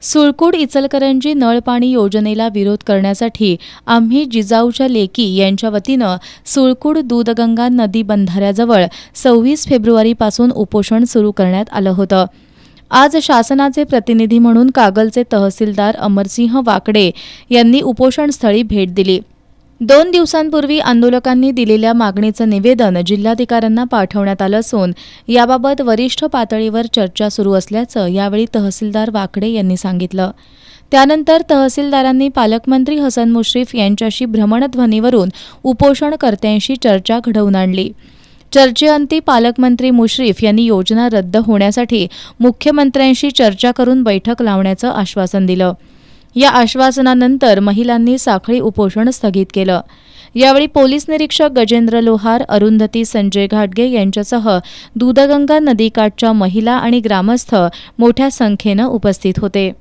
सुळकूड इचलकरंजी नळपाणी योजनेला विरोध करण्यासाठी आम्ही जिजाऊच्या लेकी यांच्या वतीनं सुळकूड दूधगंगा नदी बंधाऱ्याजवळ 26 फेब्रुवारीपासून उपोषण सुरू करण्यात आलं होतं. आज शासनाचे प्रतिनिधी म्हणून कागलचे तहसीलदार अमरसिंह वाकडे यांनी उपोषणस्थळी भेट दिली. 2 दिवसांपूर्वी आंदोलकांनी दिलेल्या मागणीचं निवेदन जिल्हाधिकाऱ्यांना पाठवण्यात आलं असून याबाबत वरिष्ठ पातळीवर चर्चा सुरू असल्याचं यावेळी तहसीलदार वाकडे यांनी सांगितलं. त्यानंतर तहसीलदारांनी पालकमंत्री हसन मुश्रीफ यांच्याशी भ्रमणध्वनीवरून उपोषणकर्त्यांशी चर्चा घडवून आणली. चर्चेअंती पालकमंत्री मुश्रीफ यांनी योजना रद्द होण्यासाठी मुख्यमंत्र्यांशी चर्चा करून बैठक लावण्याचं आश्वासन दिलं. या आश्वासनानंतर महिलांनी साखळी उपोषण स्थगित केलं. यावेळी पोलीस निरीक्षक गजेंद्र लोहार, अरुंधती संजय घाटगे यांच्यासह दूधगंगा नदीकाठच्या महिला आणि ग्रामस्थ मोठ्या संख्येनं उपस्थित होते.